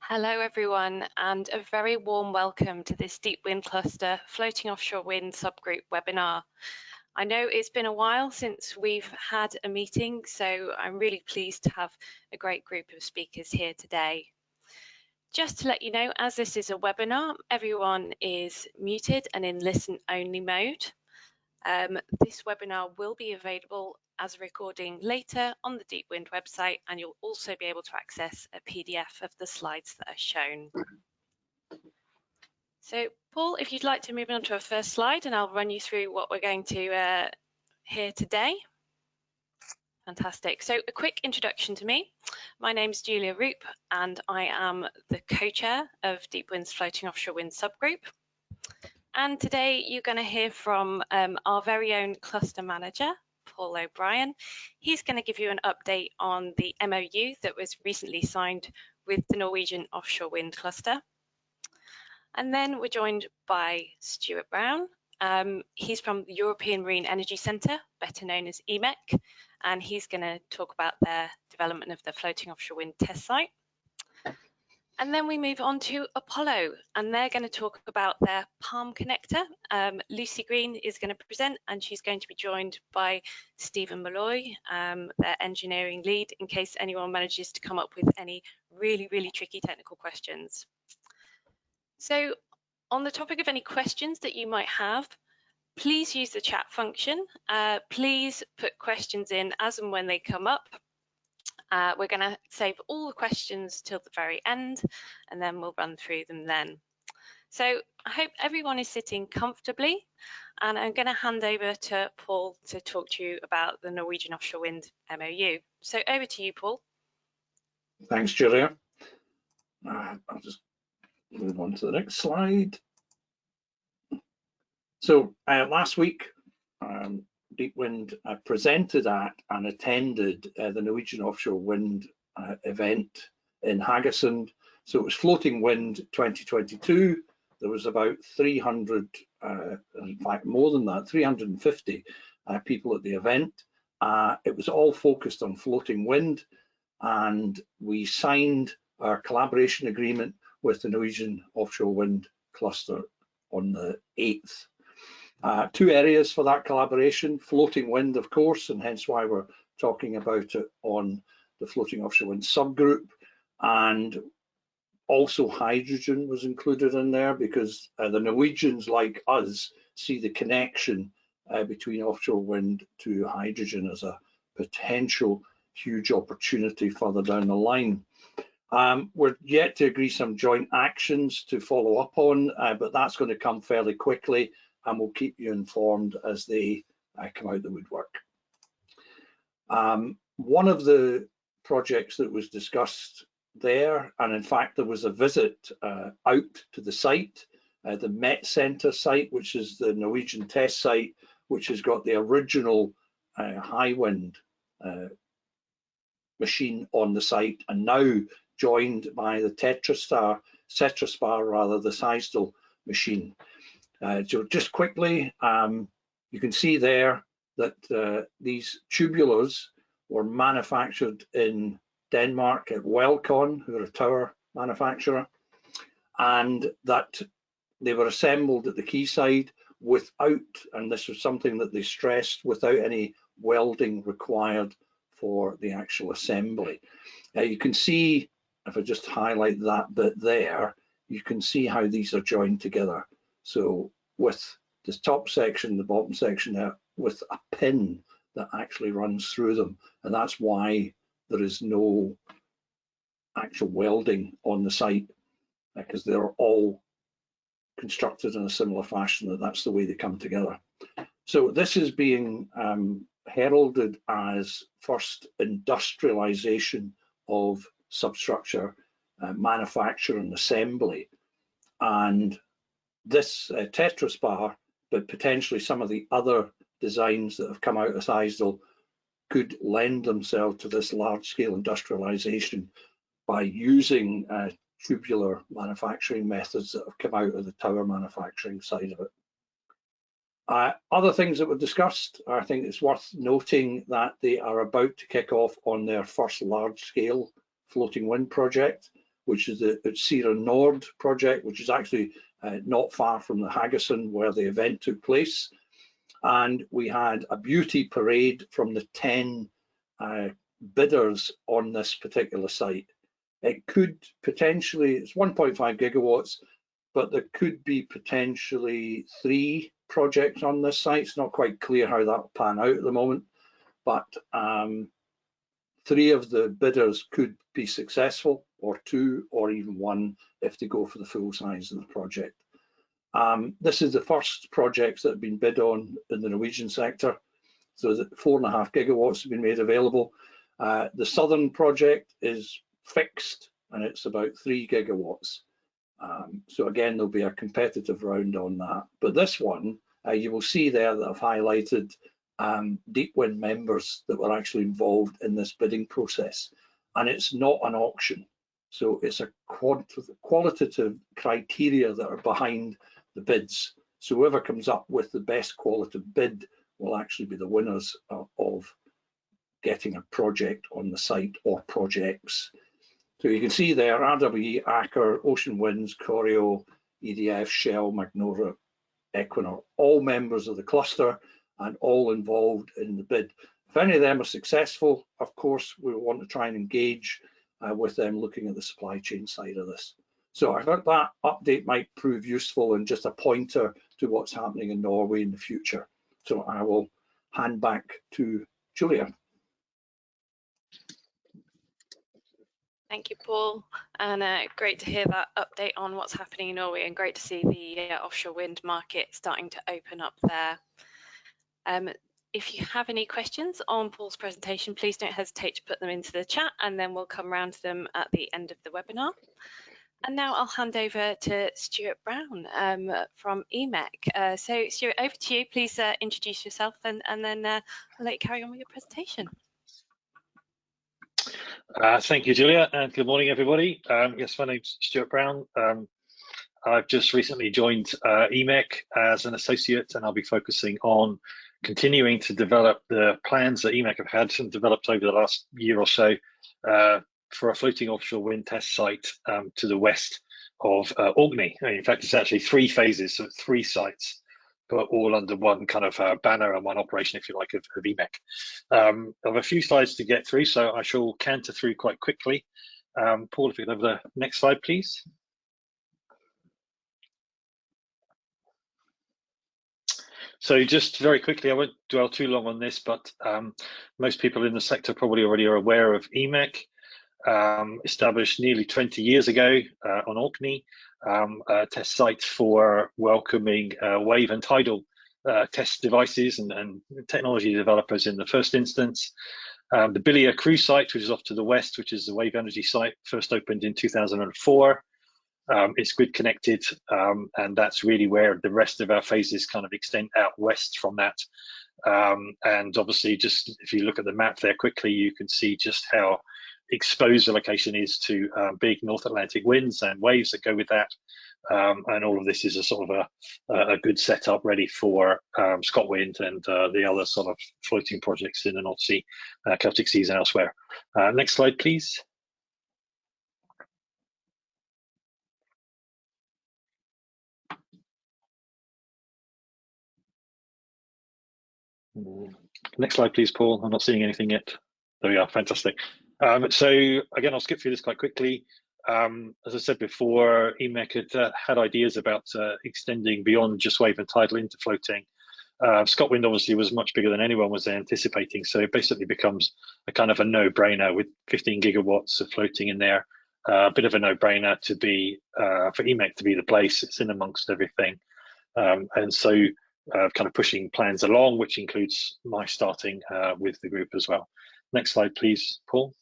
Hello everyone, and a very warm welcome to this Deep Wind Cluster Floating Offshore Wind Subgroup webinar. I know it's been a while since we've had a meeting, so I'm really pleased to have a great group of speakers here today. Just to let you know, as this is a webinar, everyone is muted and in listen-only mode. This webinar will be available as a recording later on the Deep Wind website, and you'll also be able to access a PDF of the slides that are shown. So Paul, if you'd like to move on to our first slide, and I'll run you through what we're going to hear today. Fantastic. So a quick introduction to me. My name's Julia Roop, and I am the co-chair of Deep Wind's Floating Offshore Wind Subgroup. And today you're going to hear from our very own cluster manager, Paul O'Brien. He's going to give you an update on the MOU that was recently signed with the Norwegian Offshore Wind Cluster. And then we're joined by Stuart Brown. He's from the European Marine Energy Centre, better known as EMEC, and he's going to talk about their development of the floating offshore wind test site. And then we move on to Apollo, and they're going to talk about their Palm connector. Lucy Green is going to present, and she's going to be joined by Stephen Malloy, their engineering lead, in case anyone manages to come up with any really, really tricky technical questions. So on the topic of any questions that you might have, please use the chat function. Please put questions in as and when they come up. We're going to save all the questions till the very end, and then we'll run through them then. So I hope everyone is sitting comfortably, and I'm going to hand over to Paul to talk to you about the Norwegian Offshore Wind MOU. So over to you, Paul. Thanks, Julia. I'll just move on to the next slide. So last week, Deep Wind presented at and attended the Norwegian Offshore Wind event in Haugesund. So it was Floating Wind 2022. There was about 300, in fact more than that, 350 people at the event. It was all focused on floating wind, and we signed our collaboration agreement with the Norwegian Offshore Wind Cluster on the 8th. Two areas for that collaboration: floating wind, of course, and hence why we're talking about it on the floating offshore wind subgroup, and also hydrogen was included in there because the Norwegians, like us, see the connection between offshore wind to hydrogen as a potential huge opportunity further down the line. We're yet to agree some joint actions to follow up on, but that's going to come fairly quickly, and we'll keep you informed as they come out the woodwork. One of the projects that was discussed there, and in fact there was a visit out to the site, the Met Center site, which is the Norwegian test site, which has got the original high wind machine on the site, and now joined by the Cetraspar, the Seisdal machine. So just quickly, you can see there that these tubulars were manufactured in Denmark at Welcon, who are a tower manufacturer, and that they were assembled at the quayside without, and this was something that they stressed, without any welding required for the actual assembly. You can see, if I just highlight that bit there, you can see how these are joined together. So with this top section, the bottom section there, with a pin that actually runs through them, and that's why there is no actual welding on the site, because they're all constructed in a similar fashion, that's the way they come together. So this is being heralded as first industrialization of substructure manufacture and assembly, and this Cetraspar, but potentially some of the other designs that have come out of Seisdal, could lend themselves to this large-scale industrialization by using tubular manufacturing methods that have come out of the tower manufacturing side of it. Other things that were discussed, I think it's worth noting that they are about to kick off on their first large-scale floating wind project, which is the Sierra Nord project, which is actually not far from the Haggerson where the event took place. And we had a beauty parade from the 10 bidders on this particular site. It could potentially, it's 1.5 gigawatts, but there could be potentially 3 projects on this site. It's not quite clear how that will pan out at the moment, but 3 of the bidders could be successful, or 2, or even 1 if they go for the full size of the project. This is the first projects that have been bid on in the Norwegian sector. So that 4.5 gigawatts have been made available. The southern project is fixed and it's about 3 gigawatts. So again, there'll be a competitive round on that. But this one, you will see there that I've highlighted Deep Wind members that were actually involved in this bidding process. And it's not an auction. So it's a qualitative criteria that are behind the bids. So whoever comes up with the best qualitative bid will actually be the winners of getting a project on the site or projects. So you can see there, RWE, Aker, Ocean Winds, Corio, EDF, Shell, Magnora, Equinor, all members of the cluster and all involved in the bid. If any of them are successful, of course, we want to try and engage with them looking at the supply chain side of this. So I thought that update might prove useful and just a pointer to what's happening in Norway in the future. So I will hand back to Julia. Thank you, Paul, and great to hear that update on what's happening in Norway, and great to see the offshore wind market starting to open up there. If you have any questions on Paul's presentation, please don't hesitate to put them into the chat, and then we'll come around to them at the end of the webinar. And now I'll hand over to Stuart Brown from EMEC. So Stuart, over to you. Please introduce yourself, and then I'll let you carry on with your presentation. Thank you, Julia, and good morning, everybody. Yes, my name's Stuart Brown. I've just recently joined EMEC as an associate, and I'll be focusing on continuing to develop the plans that EMEC have had and developed over the last year or so for a floating offshore wind test site to the west of Orkney. In fact, it's actually 3 phases, so 3 sites, but all under one kind of banner and one operation, if you like, of EMEC. I have a few slides to get through, so I shall canter through quite quickly. Paul, if you could have the next slide, please. So just very quickly, I won't dwell too long on this, but most people in the sector probably already are aware of EMEC, established nearly 20 years ago on Orkney, a test site for welcoming wave and tidal test devices and technology developers in the first instance. The Billia cruise site, which is off to the west, which is the wave energy site, first opened in 2004. It's grid connected, and that's really where the rest of our phases kind of extend out west from that. And obviously, just if you look at the map there quickly, you can see just how exposed the location is to big North Atlantic winds and waves that go with that. And all of this is a sort of a good setup ready for ScotWind and the other sort of floating projects in the North Sea, Celtic Seas and elsewhere. Next slide, please. Next slide, please, Paul. I'm not seeing anything yet. There we are, fantastic. So again, I'll skip through this quite quickly. As I said before, EMEC had ideas about extending beyond just wave and tidal into floating. ScotWind obviously was much bigger than anyone was anticipating, so it basically becomes a kind of a no-brainer with 15 gigawatts of floating in there. A bit of a no-brainer to be for EMEC to be the place. It's in amongst everything, and so kind of pushing plans along, which includes my starting with the group as well. Next slide, please, Paul.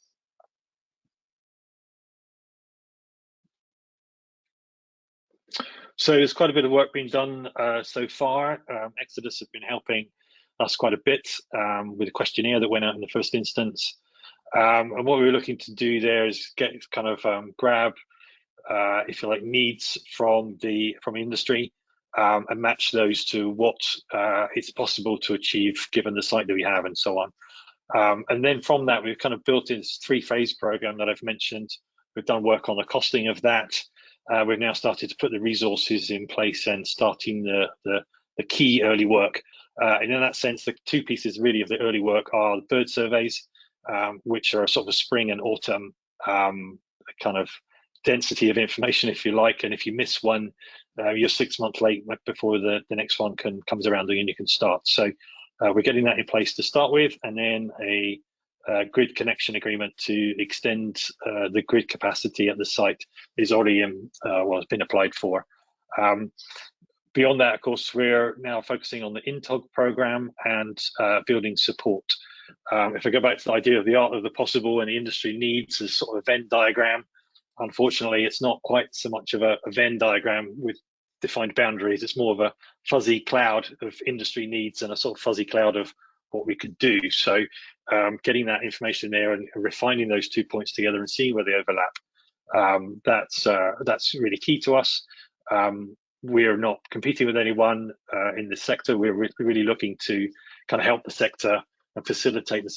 So there's quite a bit of work being done so far. Exodus have been helping us quite a bit with a questionnaire that went out in the first instance. And what we were looking to do there is get kind of grab, if you like, needs from the industry and match those to what it's possible to achieve given the site that we have and so on. And then from that, we've kind of built this 3-phase program that I've mentioned We've done work on the costing of that. We've now started to put the resources in place and starting the key early work. And in that sense, the two pieces really of the early work are the bird surveys, which are sort of a spring and autumn kind of density of information, if you like. And if you miss one, you're 6 months late before the next one comes around and you can start. So we're getting that in place to start with, and then a grid connection agreement to extend the grid capacity at the site is already has been applied for. Beyond that, of course, we're now focusing on the INTOG program and building support. If I go back to the idea of the art of the possible and the industry needs as sort of a Venn diagram, unfortunately, it's not quite so much of a Venn diagram with defined boundaries. It's more of a fuzzy cloud of industry needs and a sort of fuzzy cloud of what we could do. So getting that information there and refining those 2 points together and seeing where they overlap, that's really key to us. We're not competing with anyone in the sector. We're really looking to kind of help the sector and facilitate the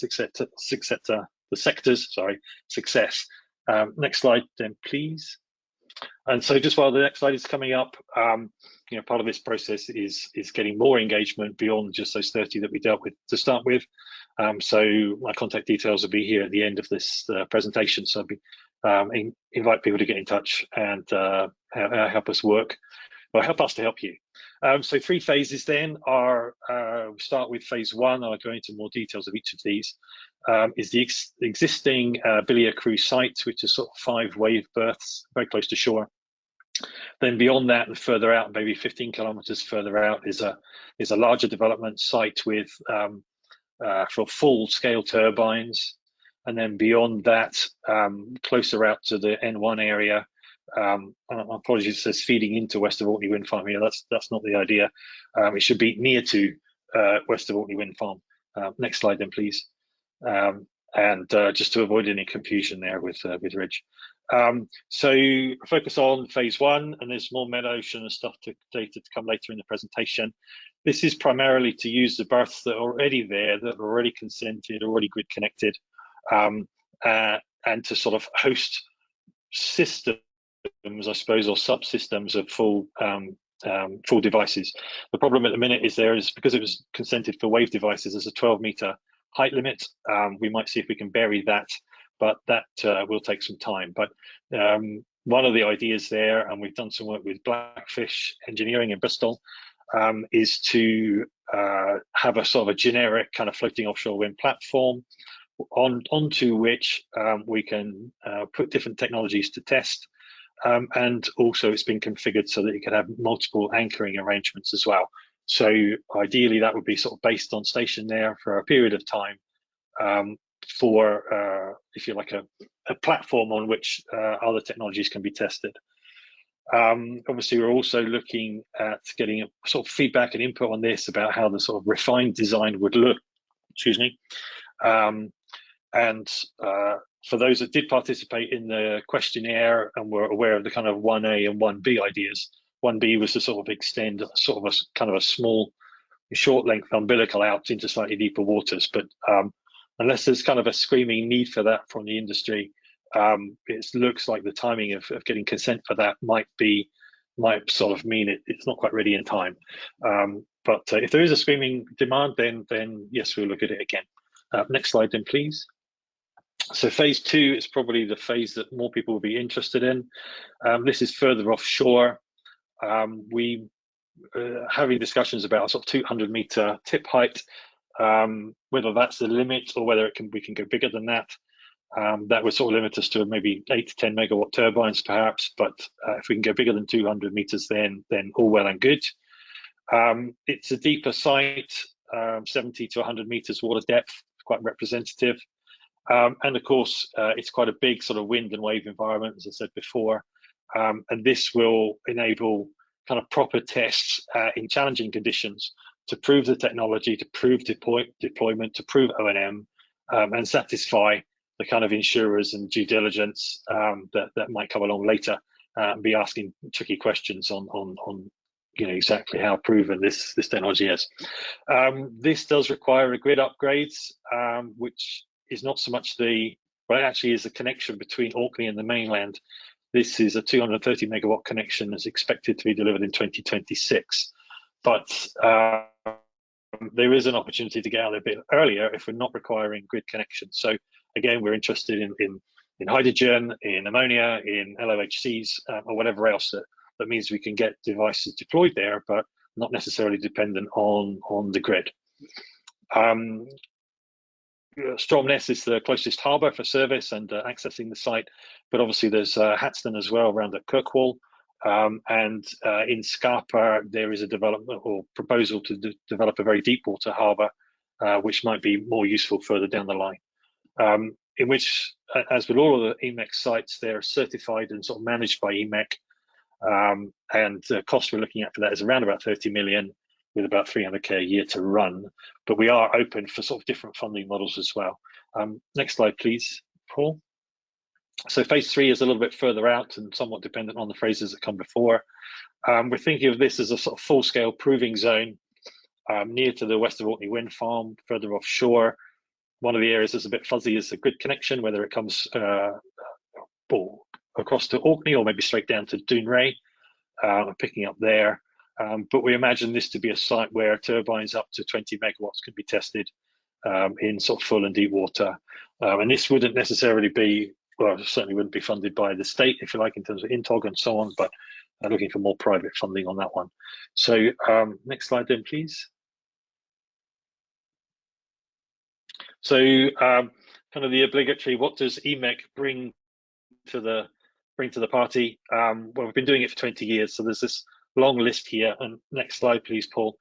sector's success. Next slide then, please. And so just while the next slide is coming up, part of this process is getting more engagement beyond just those 30 that we dealt with to start with. So my contact details will be here at the end of this presentation. So invite people to get in touch and help us work, or help us to help you. So 3 phases then are, we start with phase 1, I'll go into more details of each of these, is the existing Billier cruise site, which is sort of 5 wave berths, very close to shore. Then beyond that and further out, maybe 15 kilometers further out, is a larger development site with for full scale turbines. And then beyond that, closer out to the N1 area, apologies, it says feeding into West of Orkney Wind Farm here. That's not the idea. It should be near to West of Orkney Wind Farm. Next slide then, please. Just to avoid any confusion there with Ridge. So focus on phase 1, and there's more meta-ocean and stuff data to come later in the presentation. This is primarily to use the berths that are already there, that are already consented, already grid connected, and to sort of host systems, I suppose, or subsystems of full devices. The problem at the minute is because it was consented for wave devices, there's a 12-meter height limit. We might see if we can bury that, but that will take some time. But one of the ideas there, and we've done some work with Blackfish Engineering in Bristol, is to have a sort of a generic kind of floating offshore wind platform onto which we can put different technologies to test. And also it's been configured so that you can have multiple anchoring arrangements as well. So ideally that would be sort of based on station there for a period of time for, if you like, a platform on which other technologies can be tested. Obviously, we're also looking at getting a sort of feedback and input on this about how the sort of refined design would look. Excuse me. For those that did participate in the questionnaire and were aware of the kind of 1A and 1B ideas, 1B was to sort of extend sort of a kind of a small, short length umbilical out into slightly deeper waters. But unless there's kind of a screaming need for that from the industry, it looks like the timing of getting consent for that might sort of mean it's not quite ready in time. But if there is a screaming demand, then yes, we'll look at it again. Next slide then, please. So phase 2 is probably the phase that more people will be interested in. This is further offshore. We having discussions about a sort of 200-meter tip height, whether that's the limit or whether we can go bigger than that. That would sort of limit us to maybe 8 to 10 megawatt turbines, perhaps. But if we can go bigger than 200 meters, then all well and good. It's a deeper site, 70 to 100 meters water depth, quite representative. And of course, it's quite a big sort of wind and wave environment, as I said before. And this will enable kind of proper tests in challenging conditions to prove the technology, to prove deployment, to prove O&M, and satisfy the kind of insurers and due diligence that might come along later and be asking tricky questions on exactly how proven this technology is. This does require a grid upgrades, which is not so much the but it actually is a connection between Orkney and the mainland. This is a 230 megawatt connection, is expected to be delivered in 2026. But there is an opportunity to get out a bit earlier if we're not requiring grid connection. So again, we're interested in hydrogen, in ammonia, in LOHCs, or whatever else that means we can get devices deployed there, but not necessarily dependent on the grid. Stromness is the closest harbour for service and accessing the site, but obviously there's Hatston as well around at Kirkwall, and in Scapa there is a development or proposal to develop a very deep water harbour, which might be more useful further down the line. In which, as with all of the EMEC sites, they're certified and sort of managed by EMEC, and the cost we're looking at for that is around about 30 million, with about 300k a year to run, but we are open for sort of different funding models as well. Next slide, please, Paul. So phase 3 is a little bit further out and somewhat dependent on the phases that come before. We're thinking of this as a sort of full-scale proving zone near to the West of Orkney wind farm, further offshore. One of the areas that's a bit fuzzy is the grid connection, whether it comes across to Orkney or maybe straight down to Dounreay, picking up there. But we imagine this to be a site where turbines up to 20 megawatts can be tested in sort of full and deep water. And this wouldn't necessarily be, well, certainly wouldn't be funded by the state, if you like, in terms of INTOG and so on, but looking for more private funding on that one. So next slide then, please. So kind of the obligatory, what does EMEC bring to the party? Well, we've been doing it for 20 years, so there's this long list here. And next slide, please, Paul.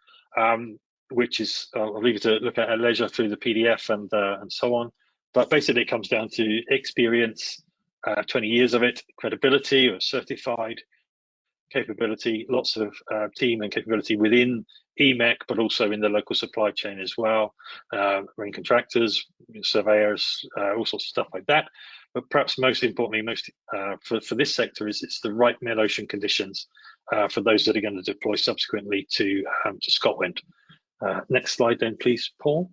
Which is I'll leave you to look at leisure through the PDF and so on. But basically, it comes down to experience, 20 years of it, credibility or certified, capability, lots of team and capability within EMEC, but also in the local supply chain as well, marine contractors, surveyors, all sorts of stuff like that. But perhaps most importantly, for this sector, is it's the right mid-ocean conditions for those that are going to deploy subsequently to Scotland. Next slide then, please, Paul.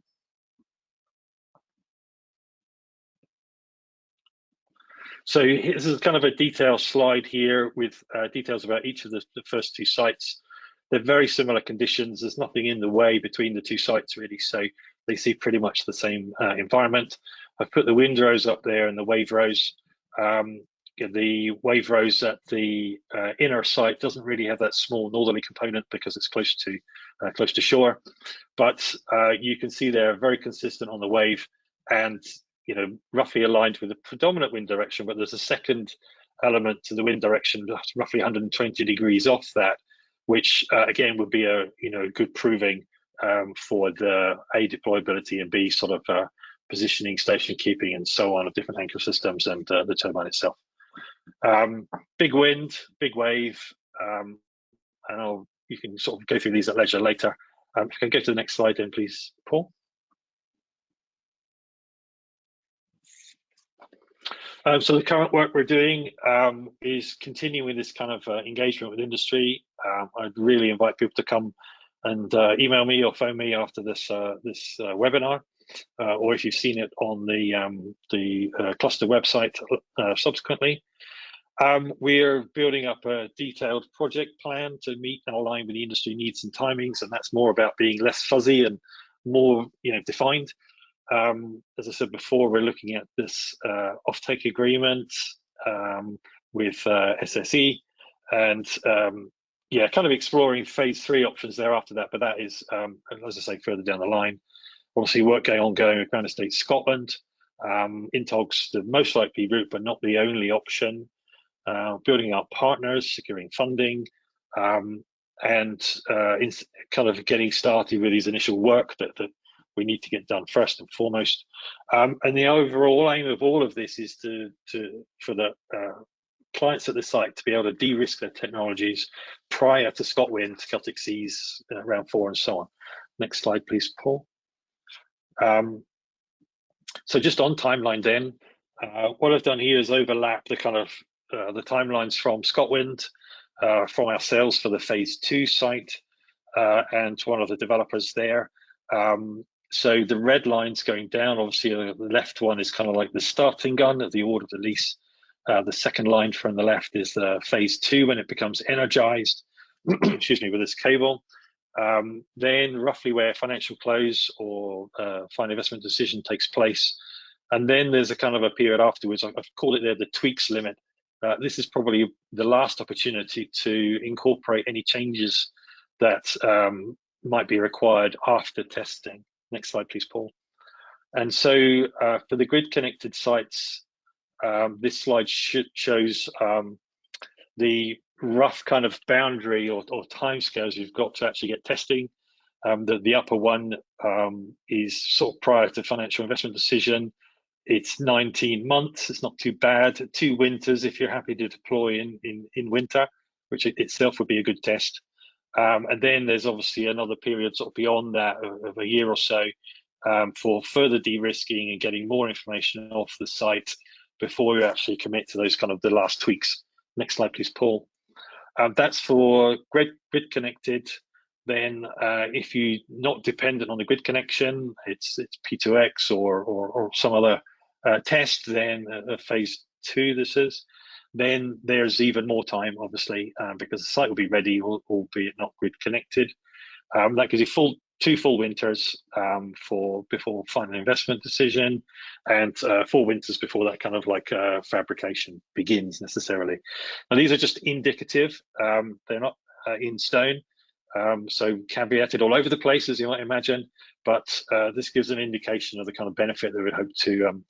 So this is kind of a detailed slide here with details about each of the first two sites. They're very similar conditions. There's nothing in the way between the two sites really, so they see pretty much the same environment. I've put the wind rows up there and the wave rows. The wave rows at the inner site doesn't really have that small northerly component because it's close to shore, but you can see they're very consistent on the wave and roughly aligned with the predominant wind direction, but there's a second element to the wind direction roughly 120 degrees off that, which again would be a good proving for the A, deployability, and B, sort of positioning, station keeping, and so on of different anchor systems and the turbine itself. Big wind, big wave, and you can sort of go through these at leisure later. If you can go to the next slide then, please, Paul. So the current work we're doing is continuing this kind of engagement with industry. I'd really invite people to come and email me or phone me after this webinar, or if you've seen it on the cluster website subsequently. We're building up a detailed project plan to meet and align with the industry needs and timings, and that's more about being less fuzzy and more defined. As I said before, we're looking at this offtake agreement with SSE, and kind of exploring phase 3 options there after that. But that is, as I say, further down the line. Obviously, work ongoing with Grand Estate Scotland. INTOG's the most likely route, but not the only option. Building our partners, securing funding, and kind of getting started with these initial work that we need to get done first and foremost. And the overall aim of all of this is for the clients at the site to be able to de-risk their technologies prior to ScotWind, Celtic Seas, round 4, and so on. Next slide, please, Paul. So just on timeline then, what I've done here is overlap the kind of the timelines from ScotWind, from ourselves for the phase 2 site, and one of the developers there. So the red line's going down. Obviously, the left one is kind of like the starting gun of the order of the lease. The second line from the left is phase 2 when it becomes energized, excuse me, with this cable. Then roughly where financial close or final investment decision takes place. And then there's a kind of a period afterwards. I've called it there the tweaks limit. This is probably the last opportunity to incorporate any changes that might be required after testing. Next slide, please, Paul. And so for the grid connected sites, this slide shows the rough kind of boundary or timescales you've got to actually get testing. The upper one is sort of prior to financial investment decision. It's 19 months. It's not too bad. 2 winters if you're happy to deploy in winter, which itself would be a good test. And then there's obviously another period sort of beyond that of a year or so for further de-risking and getting more information off the site before you actually commit to those kind of the last tweaks. Next slide, please, Paul. That's for grid connected. Then if you're not dependent on the grid connection, it's P2X or some other test, then phase 2 this is. Then there's even more time, obviously, because the site will be ready, albeit not grid connected. That gives you 2 full winters before final investment decision, and 4 winters before that kind of like fabrication begins necessarily. Now these are just indicative; they're not in stone, so caveated all over the place, as you might imagine. But this gives an indication of the kind of benefit that we hope to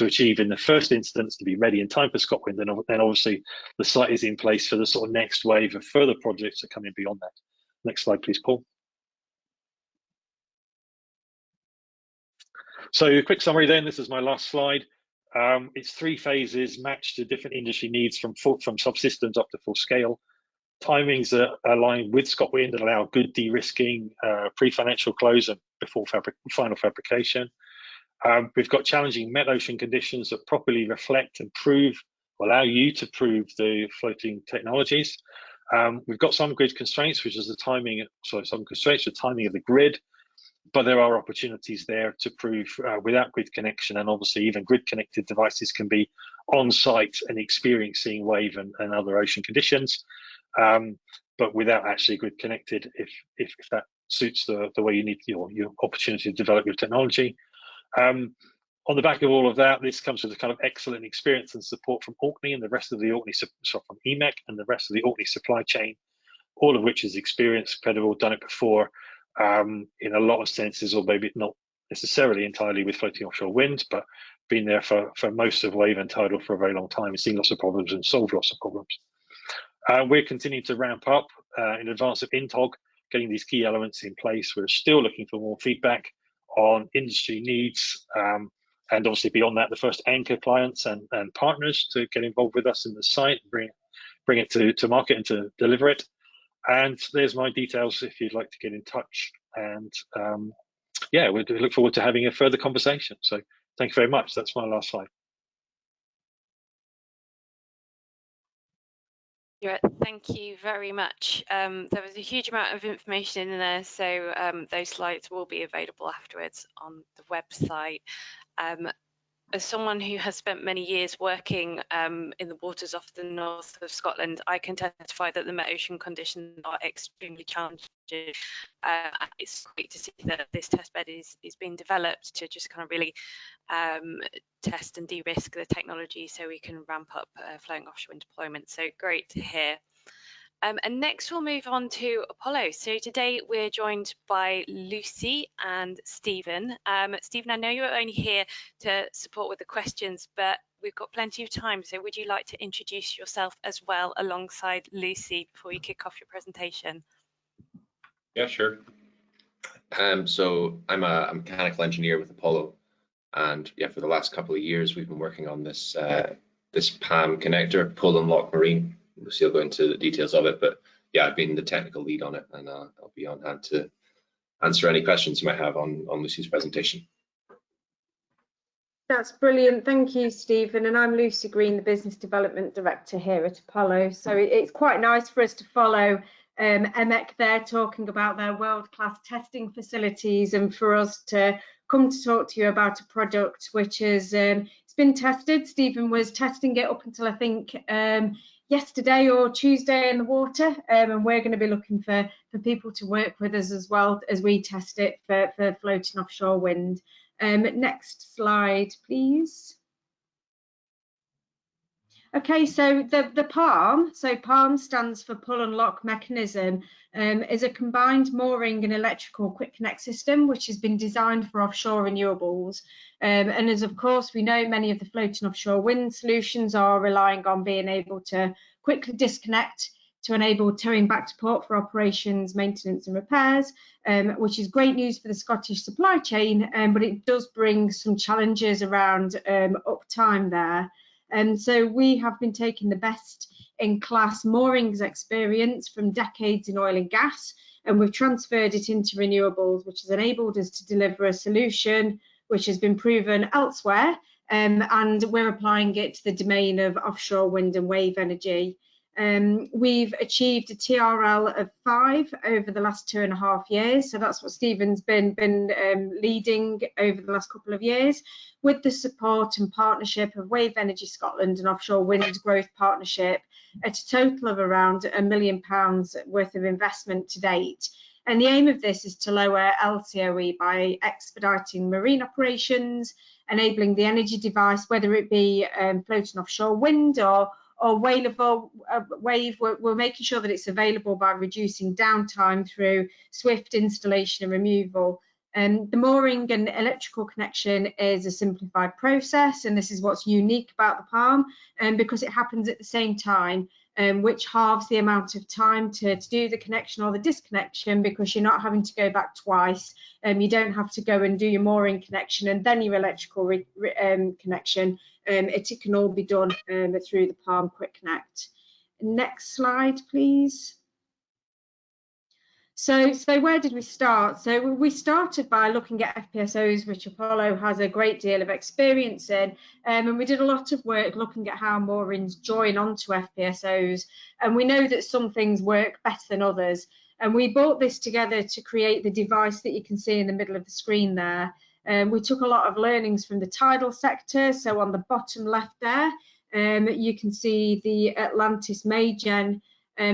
achieve in the first instance, to be ready in time for ScotWind, and then obviously the site is in place for the sort of next wave of further projects that come in beyond that. Next slide, please, Paul. So a quick summary then, this is my last slide. It's 3 phases matched to different industry needs from subsystems up to full scale. Timings are aligned with ScotWind and allow good de-risking pre-financial close and before final fabrication. We've got challenging met-ocean conditions that properly reflect and allow you to prove the floating technologies. We've got some grid constraints, which is some constraints for timing of the grid, but there are opportunities there to prove without grid connection, and obviously even grid connected devices can be on site and experiencing wave and other ocean conditions, but without actually grid connected if that suits the way you need your opportunity to develop your technology. On the back of all of that, this comes with a kind of excellent experience and support from Orkney and the rest of the from EMEC and the rest of the Orkney supply chain, all of which is experienced, credible, done it before in a lot of senses, or maybe not necessarily entirely with floating offshore wind, but been there for most of wave and tidal for a very long time and seen lots of problems and solved lots of problems. We're continuing to ramp up in advance of INTOG, getting these key elements in place. We're still looking for more feedback on industry needs, and obviously beyond that, the first anchor clients and partners to get involved with us in the site, bring it to market and to deliver it. And there's my details if you'd like to get in touch. And yeah, we look forward to having a further conversation. So thank you very much. That's my last slide. Thank you very much. There was a huge amount of information in there, so those slides will be available afterwards on the website. As someone who has spent many years working in the waters off the north of Scotland, I can testify that the met-ocean conditions are extremely challenging. It's great to see that this testbed is being developed to just kind of really test and de-risk the technology so we can ramp up floating offshore wind deployment. So great to hear. And next we'll move on to Apollo. So today we're joined by Lucy and Stephen. Stephen, I know you're only here to support with the questions, but we've got plenty of time. So would you like to introduce yourself as well alongside Lucy before you kick off your presentation? Yeah, sure. So I'm a mechanical engineer with Apollo, and yeah, for the last couple of years we've been working on this this PAM connector, pull and lock marine. Lucy will go into the details of it, but yeah, I've been the technical lead on it, and I'll be on hand to answer any questions you might have on Lucy's presentation. That's brilliant. Thank you, Stephen. And I'm Lucy Green, the Business Development Director here at Apollo. So it's quite nice for us to follow EMEC there talking about their world-class testing facilities, and for us to come to talk to you about a product which is it's been tested. Stephen was testing it up until I think yesterday or Tuesday in the water, and we're going to be looking for people to work with us as well as we test it for floating offshore wind. Next slide, please. Okay, so the PALM, so PALM stands for Pull and Lock Mechanism, is a combined mooring and electrical quick connect system which has been designed for offshore renewables. And as of course we know, many of the floating offshore wind solutions are relying on being able to quickly disconnect to enable towing back to port for operations, maintenance and repairs, which is great news for the Scottish supply chain, but it does bring some challenges around uptime there. And so we have been taking the best in class moorings experience from decades in oil and gas, and we've transferred it into renewables, which has enabled us to deliver a solution which has been proven elsewhere, and we're applying it to the domain of offshore wind and wave energy. We've achieved a TRL of 5 over the last 2.5 years, so that's what Stephen's been leading over the last couple of years, with the support and partnership of Wave Energy Scotland and Offshore Wind Growth Partnership, at a total of around £1 million worth of investment to date. And the aim of this is to lower LCOE by expediting marine operations, enabling the energy device, whether it be floating offshore wind or wave, we're making sure that it's available by reducing downtime through swift installation and removal. The mooring and electrical connection is a simplified process, and this is what's unique about the PALM, because it happens at the same time, which halves the amount of time to do the connection or the disconnection, because you're not having to go back twice. You don't have to go and do your mooring connection and then your electrical connection. It can all be done through the PALM Quick Connect. Next slide, please. So where did we start? So we started by looking at FPSOs, which Apollo has a great deal of experience in, and we did a lot of work looking at how moorings join onto FPSOs, and we know that some things work better than others, and we brought this together to create the device that you can see in the middle of the screen there. We took a lot of learnings from the tidal sector, so on the bottom left there you can see the Atlantis Maygen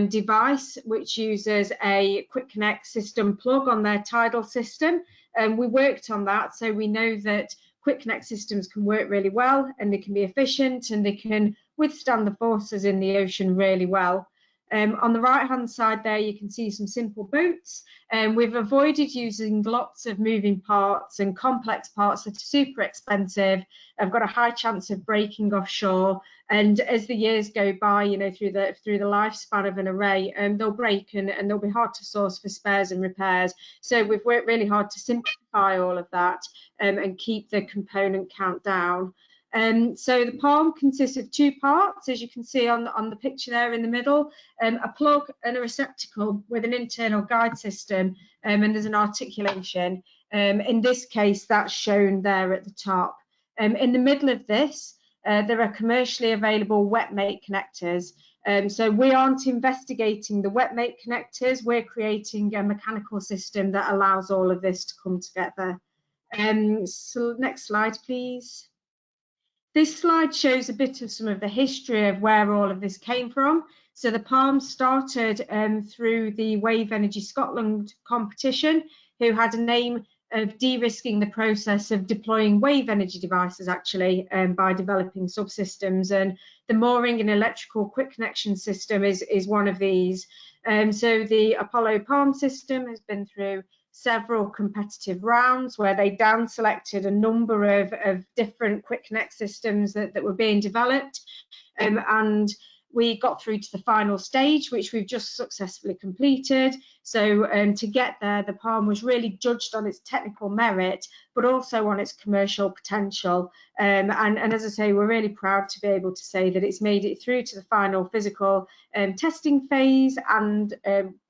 device, which uses a quick connect system plug on their tidal system, and we worked on that, so we know that quick connect systems can work really well, and they can be efficient, and they can withstand the forces in the ocean really well. On the right hand side there you can see some simple boats, and we've avoided using lots of moving parts and complex parts that are super expensive, have got a high chance of breaking offshore, and as the years go by, you know, through the lifespan of an array, they'll break and they'll be hard to source for spares and repairs. So we've worked really hard to simplify all of that and keep the component count down. So the PALM consists of 2 parts, as you can see on the picture there in the middle, a plug and a receptacle with an internal guide system, and there's an articulation. In this case, that's shown there at the top. In the middle of this, there are commercially available wet mate connectors. So we aren't investigating the wet mate connectors, we're creating a mechanical system that allows all of this to come together. So next slide, please. This slide shows a bit of some of the history of where all of this came from. So the PALM started through the Wave Energy Scotland competition, who had an aim of de-risking the process of deploying wave energy devices, actually, by developing subsystems. And the mooring and electrical quick connection system is one of these. So the Apollo PALM system has been through several competitive rounds where they down selected a number of different quick connect systems that were being developed, and we got through to the final stage, which we've just successfully completed. So to get there, the PALM was really judged on its technical merit, but also on its commercial potential. And as I say, we're really proud to be able to say that it's made it through to the final physical testing phase and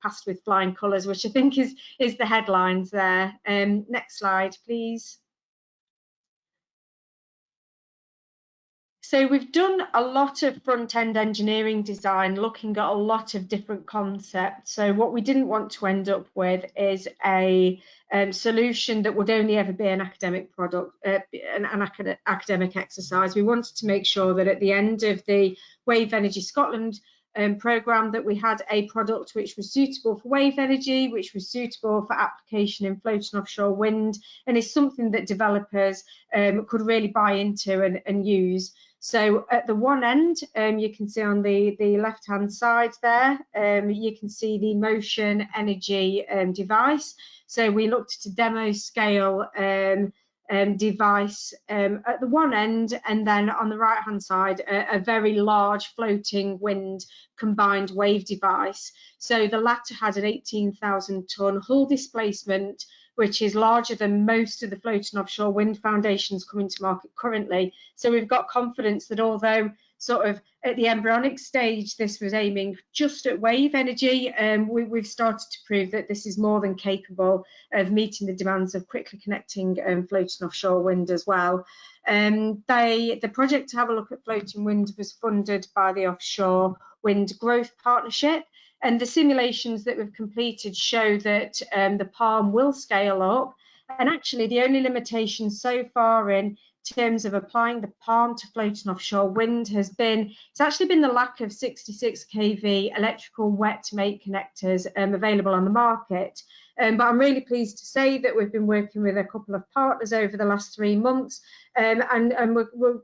passed with flying colours, which I think is the headlines there. Next slide, please. So we've done a lot of front-end engineering design, looking at a lot of different concepts. So what we didn't want to end up with is a solution that would only ever be an academic product, an academic exercise. We wanted to make sure that at the end of the Wave Energy Scotland programme that we had a product which was suitable for wave energy, which was suitable for application in floating offshore wind, and is something that developers could really buy into and use. So at the one end, you can see on the left-hand side there, you can see the motion energy device. So we looked at a demo scale device at the one end, and then on the right-hand side, a very large floating wind combined wave device. So the latter had an 18,000 ton hull displacement, which is larger than most of the floating offshore wind foundations coming to market currently. So we've got confidence that although sort of at the embryonic stage this was aiming just at wave energy, we've started to prove that this is more than capable of meeting the demands of quickly connecting floating offshore wind as well. The project to have a look at floating wind was funded by the Offshore Wind Growth Partnership, and the simulations that we've completed show that the palm will scale up. And actually the only limitation so far in terms of applying the palm to floating offshore wind it's actually been the lack of 66 kV electrical wet mate connectors available on the market. But I'm really pleased to say that we've been working with a couple of partners over the last 3 months, and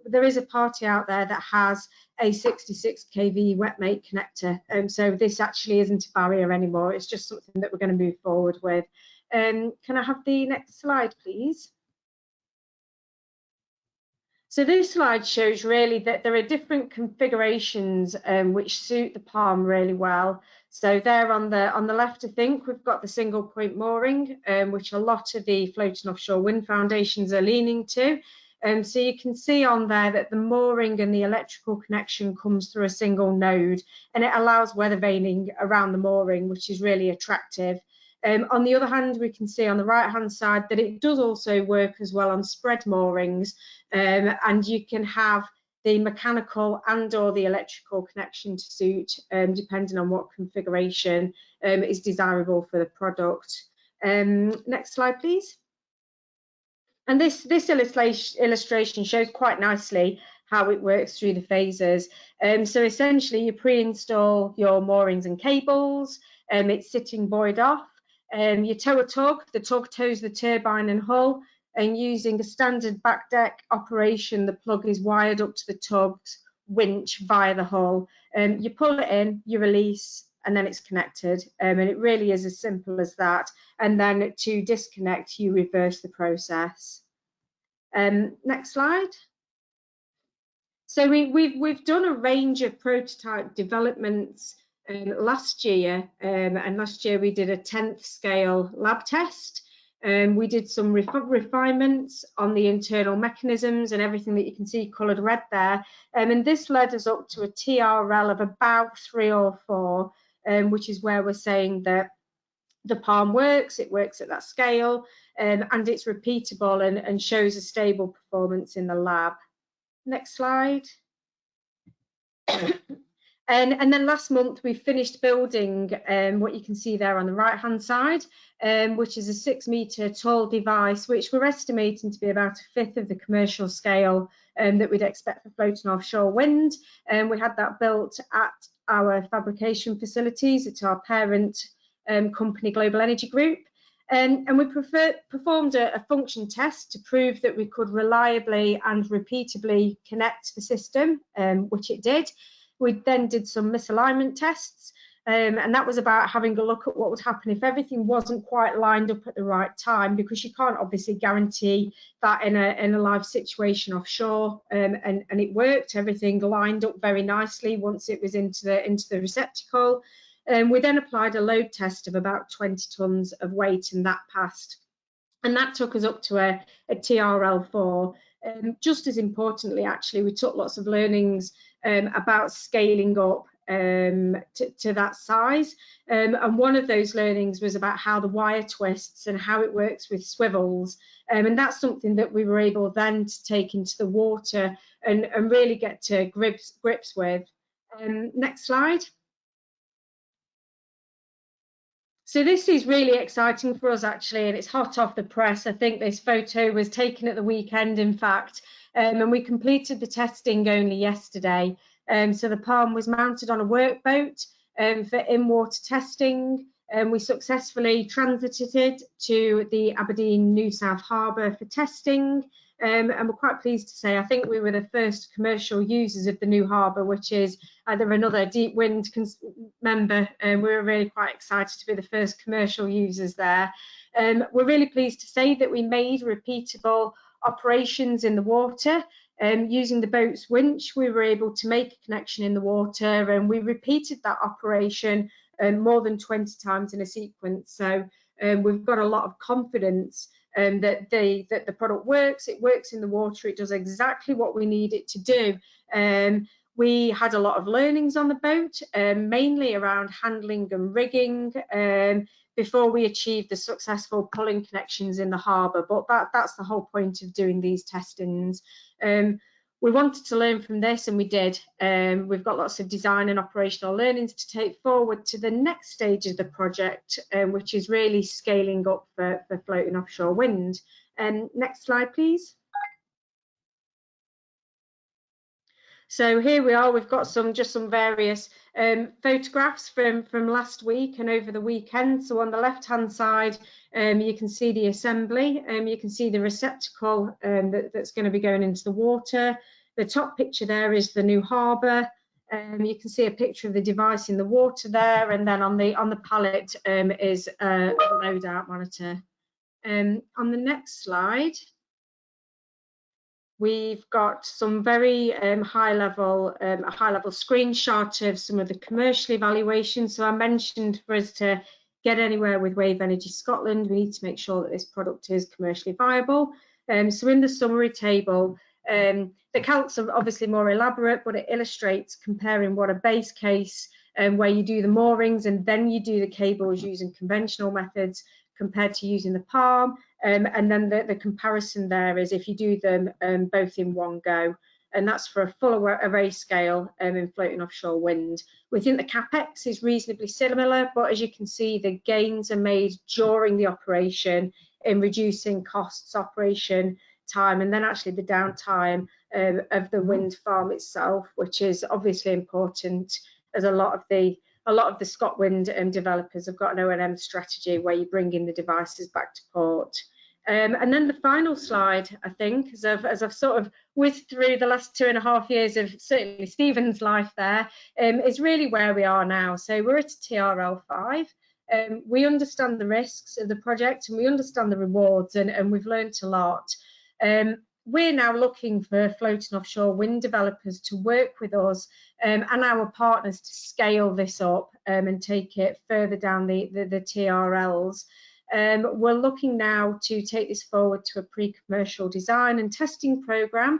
there is a party out there that has a 66 kV wet mate connector, so this actually isn't a barrier anymore. It's just something that we're going to move forward with. Can I have the next slide, please? So this slide shows really that there are different configurations which suit the palm really well. So there on the left, I think we've got the single point mooring, which a lot of the floating offshore wind foundations are leaning to. So you can see on there that the mooring and the electrical connection comes through a single node, and it allows weather vaning around the mooring, which is really attractive. On the other hand, we can see on the right hand side that it does also work as well on spread moorings, and you can have the mechanical and or the electrical connection to suit, depending on what configuration is desirable for the product. Next slide, please. And this illustration shows quite nicely how it works through the phases. So essentially you pre-install your moorings and cables, it's sitting buoyed off, you tow a tug, the tug tows the turbine and hull, and using a standard back deck operation, the plug is wired up to the tug's winch via the hull. You pull it in, you release, and then it's connected, and it really is as simple as that. And then to disconnect, you reverse the process. Next slide. So we've done a range of prototype developments last year, and last year we did a 10th scale lab test. We did some refinements on the internal mechanisms and everything that you can see coloured red there, and this led us up to a TRL of about 3 or 4, which is where we're saying that the palm works, it works at that scale, and it's repeatable and shows a stable performance in the lab. Next slide. And then last month we finished building what you can see there on the right hand side, which is a 6 metre tall device, which we're estimating to be about 1/5 of the commercial scale that we'd expect for floating offshore wind. We had that built at our fabrication facilities at our parent company Global Energy Group, and we performed a function test to prove that we could reliably and repeatably connect the system, which it did. We then did some misalignment tests, and that was about having a look at what would happen if everything wasn't quite lined up at the right time, because you can't obviously guarantee that in a live situation offshore, and it worked. Everything lined up very nicely once it was into the receptacle. We then applied a load test of about 20 tons of weight, and that passed. And that took us up to a TRL4. Just as importantly, actually, we took lots of learnings about scaling up to that size. And one of those learnings was about how the wire twists and how it works with swivels. And that's something that we were able then to take into the water and really get to grips with. Next slide. So this is really exciting for us actually, and it's hot off the press. I think this photo was taken at the weekend, in fact, and we completed the testing only yesterday. So the Palm was mounted on a workboat for in-water testing, and we successfully transited to the Aberdeen New South Harbour for testing. And we're quite pleased to say, I think we were the first commercial users of the new harbour, which is either another Deep Wind member, and we were really quite excited to be the first commercial users there. We're really pleased to say that we made repeatable operations in the water. Using the boat's winch, we were able to make a connection in the water, and we repeated that operation more than 20 times in a sequence. So we've got a lot of confidence that the product works. It works in the water. It does exactly what we need it to do. We had a lot of learnings on the boat, mainly around handling and rigging, before we achieved the successful pulling connections in the harbour. But that's the whole point of doing these testings. We wanted to learn from this, and we did. We've got lots of design and operational learnings to take forward to the next stage of the project, which is really scaling up for floating offshore wind. Next slide, please. So here we are. We've got some various photographs from last week and over the weekend. So on the left-hand side, you can see the assembly. You can see the receptacle that's going to be going into the water. The top picture there is the new harbour. You can see a picture of the device in the water there, and then on the pallet is a load-out monitor. On the next slide, we've got some very high-level screenshot of some of the commercial evaluations. So I mentioned for us to get anywhere with Wave Energy Scotland, we need to make sure that this product is commercially viable. So in the summary table, the calcs are obviously more elaborate, but it illustrates comparing what a base case where you do the moorings and then you do the cables using conventional methods compared to using the Palm, and then the comparison there is if you do them both in one go, and that's for a full array scale in floating offshore wind. We think the capex is reasonably similar, but as you can see, the gains are made during the operation in reducing costs, operation time, and then actually the downtime of the wind farm itself, which is obviously important, as a lot of the ScotWind developers have got an O&M strategy where you bring in the devices back to port. And then the final slide, I think, as I've sort of whizzed through the last 2.5 years of certainly Stephen's life there, is really where we are now. So we're at a TRL 5. We understand the risks of the project and we understand the rewards, and we've learned a lot. We're now looking for floating offshore wind developers to work with us and our partners to scale this up and take it further down the TRLs. We're looking now to take this forward to a pre-commercial design and testing programme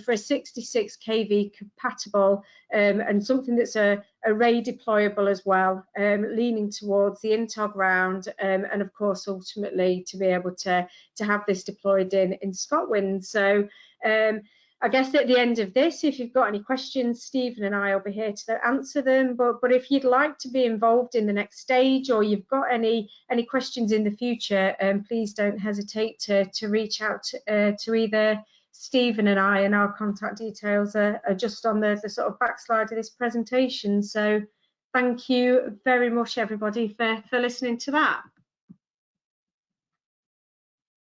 for a 66 kV compatible and something that's array deployable as well, leaning towards the INTOG round, and of course ultimately to be able to have this deployed in ScotWind. So I guess at the end of this, if you've got any questions, Stephen and I will be here to answer them. But if you'd like to be involved in the next stage, or you've got any questions in the future, please don't hesitate to reach out to either Stephen and I, and our contact details are just on the sort of backslide of this presentation. So thank you very much, everybody, for listening to that.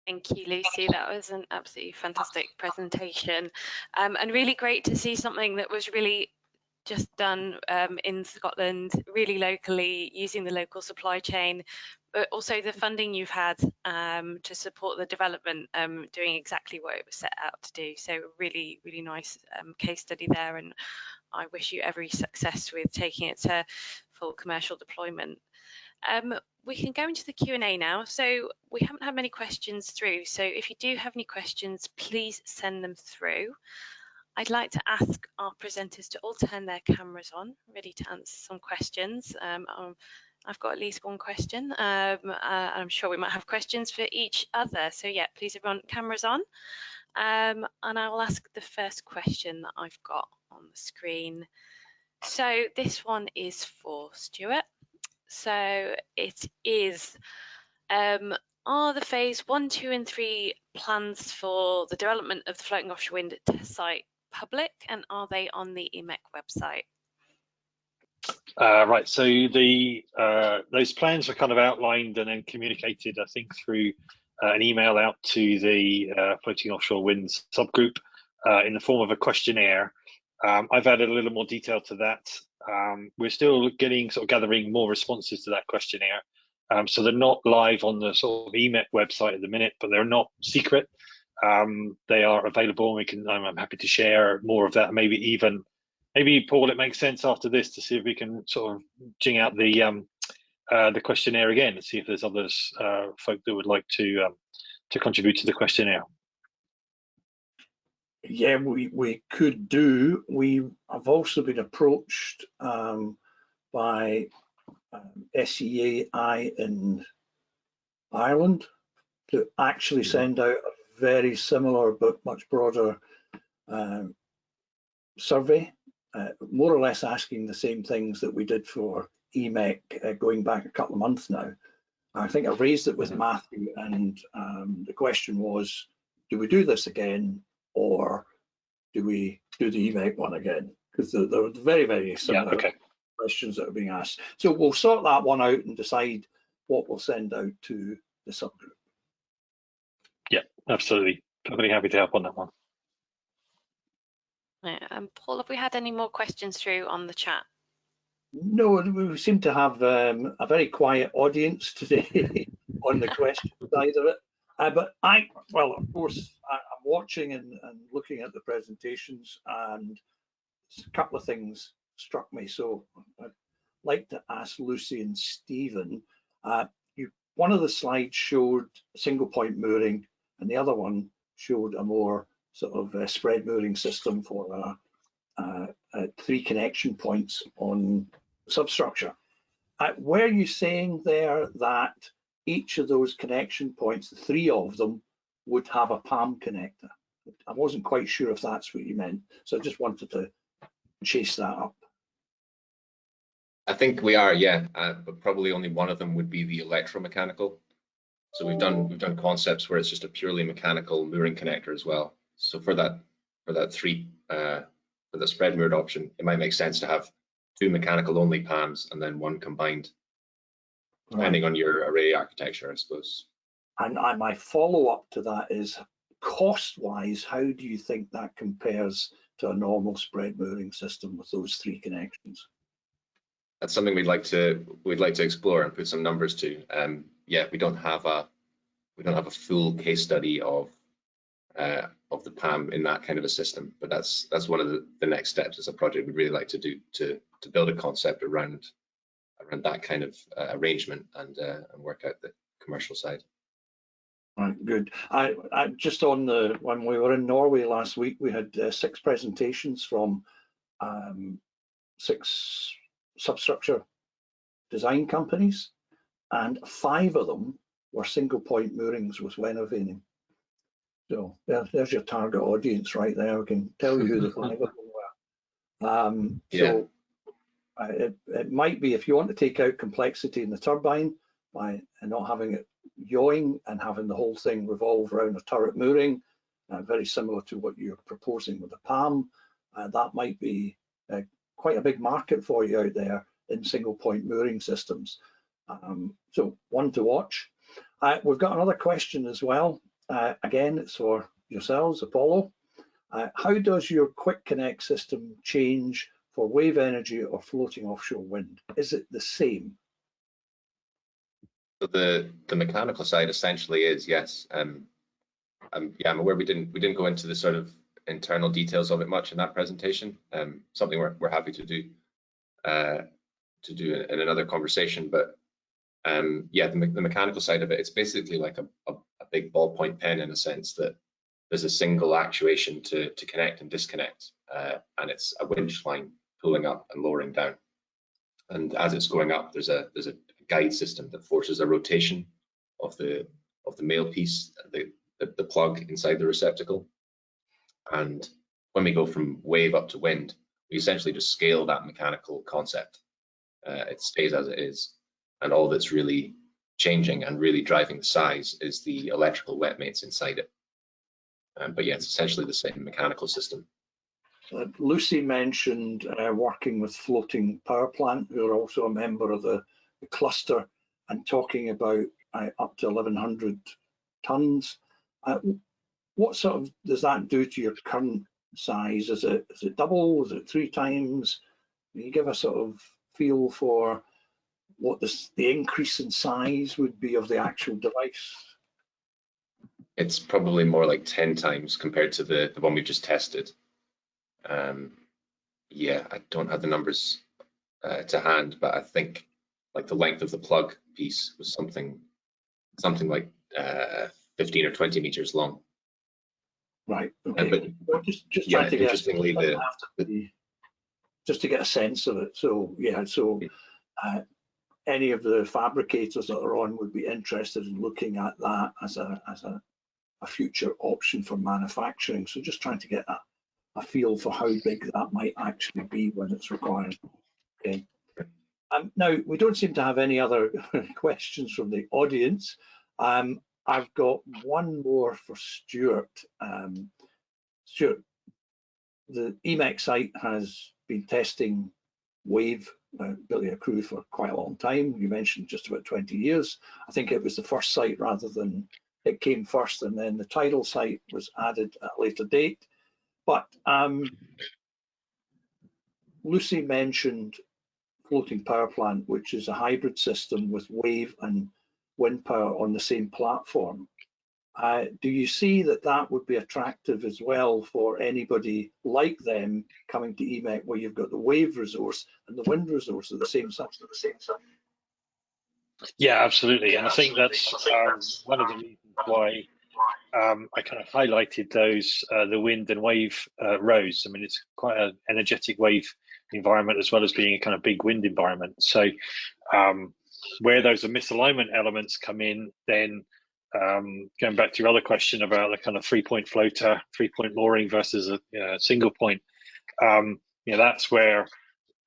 Thank you, Lucy. That was an absolutely fantastic presentation, and really great to see something that was really just done in Scotland, really locally, using the local supply chain, but also the funding you've had to support the development, doing exactly what it was set out to do. So really, really nice case study there, and I wish you every success with taking it to full commercial deployment. We can go into the Q&A now. So we haven't had many questions through. So if you do have any questions, please send them through. I'd like to ask our presenters to all turn their cameras on, ready to answer some questions. I've got at least one question. I'm sure we might have questions for each other. So yeah, please everyone, cameras on. and I'll ask the first question that I've got on the screen. So this one is for Stuart. So it is, are the phase 1, 2 and 3 plans for the development of the floating offshore wind test site public, and are they on the EMEC website? Right, so the those plans are kind of outlined and then communicated, I think, through an email out to the floating offshore winds subgroup in the form of a questionnaire. I've added a little more detail to that. We're still gathering more responses to that questionnaire. So they're not live on the sort of EMEC website at the minute, but they're not secret. They are available, and I'm happy to share more of that. Maybe Paul, it makes sense after this to see if we can sort of jing out the questionnaire again and see if there's others folk that would like to contribute to the questionnaire. Yeah, we could do. We have also been approached by SEAI in Ireland to actually send out a very similar but much broader survey, more or less asking the same things that we did for EMEC going back a couple of months now. I think I raised it with Matthew, and the question was, do we do this again, or do we do the EMEC one again? Because they're very, very similar questions that are being asked. So we'll sort that one out and decide what we'll send out to the subgroup. Yeah, absolutely. Perfectly happy to help on that one. Paul, have we had any more questions through on the chat? No, we seem to have a very quiet audience today on the question side of it. But well, of course, I'm watching and looking at the presentations, and a couple of things struck me. So I'd like to ask Lucy and Stephen. One of the slides showed single point mooring, and the other one showed a more sort of spread mooring system for 3 connection points on substructure. Were you saying there that each of those connection points, the 3 of them, would have a PAM connector? I wasn't quite sure if that's what you meant, so I just wanted to chase that up. I think we are, yeah, but probably only one of them would be the electromechanical. So we've done concepts where it's just a purely mechanical mooring connector as well. So for that 3 for the spread moored option, it might make sense to have 2 mechanical only PAMs and then 1 combined, depending on your array architecture, I suppose. And my follow-up to that is, cost-wise, how do you think that compares to a normal spread mooring system with those 3 connections? That's something we'd like to explore and put some numbers to. Yeah, we don't have a full case study of the PAM in that kind of a system, but that's one of the next steps as a project we'd really like to do, to build a concept around that kind of arrangement and work out the commercial side. Right, good. I just on when we were in Norway last week, we had 6 presentations from 6 substructure design companies, and 5 of them were single point moorings with Wennerveining. So there's your target audience right there. We can tell you who the 5 of them were. So it might be, if you want to take out complexity in the turbine by not having it yawing and having the whole thing revolve around a turret mooring, very similar to what you're proposing with the PAM, that might be quite a big market for you out there in single point mooring systems. So one to watch. We've got another question as well. Again, it's for yourselves, Apollo. How does your quick connect system change for wave energy or floating offshore wind? Is it the same? So the mechanical side essentially is, yes. Yeah, I'm aware we didn't go into the sort of internal details of it much in that presentation. Something we're happy to do in another conversation. But yeah, the mechanical side of it, it's basically like a big ballpoint pen, in a sense that there's a single actuation to connect and disconnect, and it's a winch line pulling up and lowering down. And as it's going up, there's a guide system that forces a rotation of the male piece, the plug inside the receptacle, And when we go from wave up to wind, we essentially just scale that mechanical concept. It stays as it is, and all that's really changing and really driving the size is the electrical wetmates inside it. But yeah, it's essentially the same mechanical system. Lucy mentioned working with floating power plant, who are also a member of the cluster, and talking about up to 1,100 tons. What sort of does that do to your current size? Is it double? Is it 3 times? Can you give a sort of feel for what the increase in size would be of the actual device? It's probably more like 10 times compared to the one we've just tested. Yeah, I don't have the numbers to hand, but I think like the length of the plug piece was something like 15 or 20 meters long. Right. Okay. But well, just yeah, trying to get interestingly, just to get a sense of it. So yeah. So any of the fabricators that are on would be interested in looking at that as a future option for manufacturing. So just trying to get a feel for how big that might actually be when it's required. Okay. Now, we don't seem to have any other questions from the audience. I've got one more for Stuart. Stuart, the EMEC site has been testing wave Billy Crew for quite a long time. You mentioned just about 20 years. I think it was the first site rather than it came first, and then the tidal site was added at a later date. But Lucy mentioned floating power plant, which is a hybrid system with wave and wind power on the same platform. Do you see that that would be attractive as well for anybody like them coming to EMEC, where you've got the wave resource and the wind resource at the same time? Yeah, absolutely. And I think that's one of the reasons why I kind of highlighted those, the wind and wave rows. I mean, it's quite an energetic wave environment as well as being a kind of big wind environment. So where those misalignment elements come in, then going back to your other question about the kind of 3-point floater, 3-point mooring versus a single point, that's where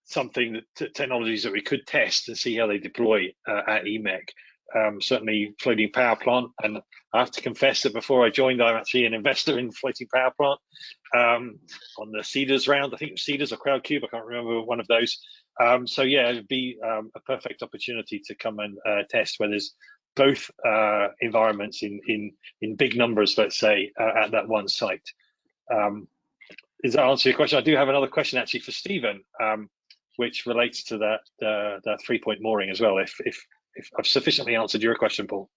something that technologies that we could test and see how they deploy at EMEC. Certainly floating power plant, and I have to confess that before I joined, I'm actually an investor in floating power plant on the Cedars round. I think it was Cedars or Crowdcube, I can't remember one of those. So yeah, it'd be a perfect opportunity to come and test where there's both environments in big numbers, let's say, at that one site. Does that answer your question? I do have another question actually for Stephen, which relates to that 3-point mooring as well. If I've sufficiently answered your question, Paul.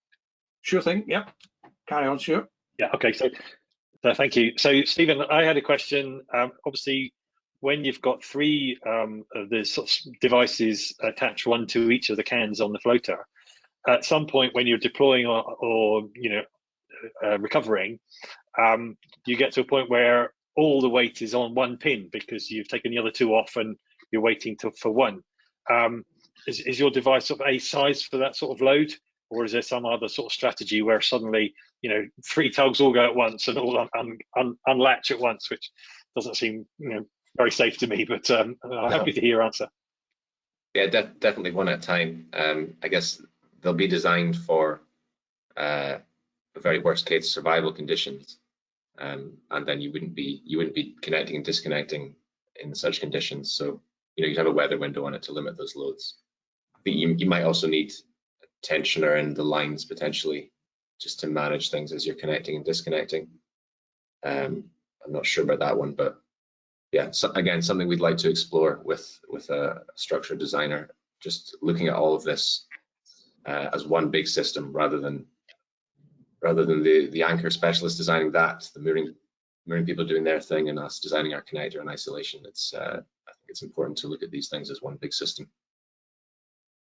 Sure thing. Yep. Carry on, Stuart. Yeah. Okay. So thank you. So Stephen, I had a question. Obviously, when you've got 3 of the sort of devices attached one to each of the cans on the floater, at some point when you're deploying or recovering, you get to a point where all the weight is on one pin because you've taken the other 2 off and you're waiting for one. Is your device sort of a size for that sort of load, or is there some other sort of strategy where suddenly 3 tugs all go at once and all unlatch at once, which doesn't seem very safe to me? But I'm happy to hear your answer. Yeah, definitely one at a time. I guess they'll be designed for the very worst case survival conditions, and then you wouldn't be connecting and disconnecting in such conditions. So you'd have a weather window on it to limit those loads. I think you might also need a tensioner in the lines potentially, just to manage things as you're connecting and disconnecting. I'm not sure about that one, but yeah, so again, something we'd like to explore with a structure designer, just looking at all of this as one big system rather than the anchor specialist designing that, the mooring people doing their thing, and us designing our connector in isolation. I think it's important to look at these things as one big system.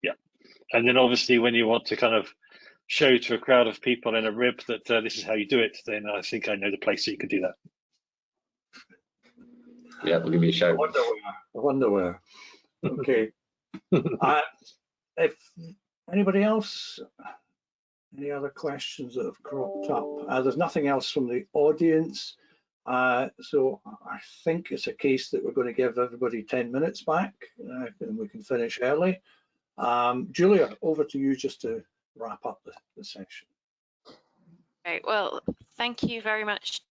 Yeah, and then obviously when you want to kind of show to a crowd of people in a rib that this is how you do it, then I think I know the place that you could do that. Yeah, we'll give you a shout. I wonder where. Okay. If anybody else, any other questions that have cropped up? There's nothing else from the audience. So I think it's a case that we're going to give everybody 10 minutes back and we can finish early. Julia, over to you just to wrap up the session. Great. Well, thank you very much.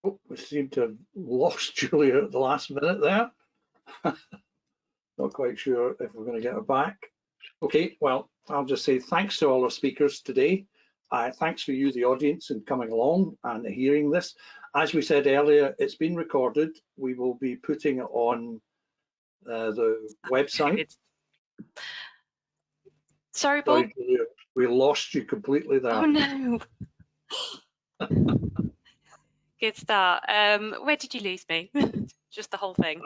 Oh, we seem to have lost Julia at the last minute there. Not quite sure if we're going to get her back. Okay, well, I'll just say thanks to all our speakers today. Thanks for you, the audience, and coming along and hearing this. As we said earlier, it's been recorded. We will be putting it on the website. Sorry, Bob. Sorry, Julia, we lost you completely there. Oh no. Good start. Where did you lose me? Just the whole thing.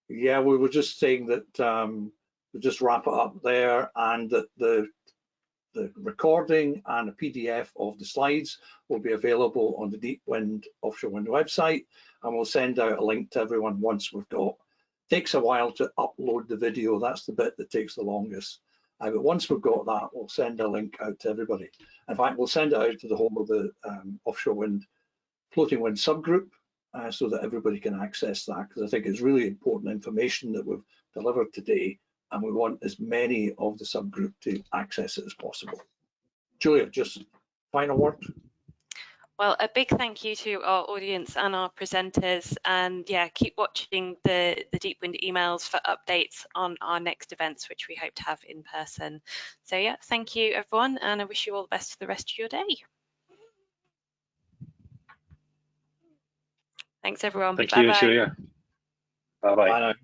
Yeah, we were just saying that we'll just wrap it up there, and that the recording and a PDF of the slides will be available on the Deep Wind Offshore Wind website, and we'll send out a link to everyone once we've got. Takes a while to upload the video. That's the bit that takes the longest. But once we've got that, we'll send a link out to everybody. In fact, we'll send it out to the whole of the offshore wind, floating wind subgroup, so that everybody can access that, because I think it's really important information that we've delivered today, and we want as many of the subgroup to access it as possible. Julia, just final word. Well, a big thank you to our audience and our presenters, and yeah, keep watching the Deep Wind emails for updates on our next events, which we hope to have in person. So yeah, thank you everyone, and I wish you all the best for the rest of your day. Thanks everyone. Thank Bye you, bye. Julia. Bye-bye. Bye now.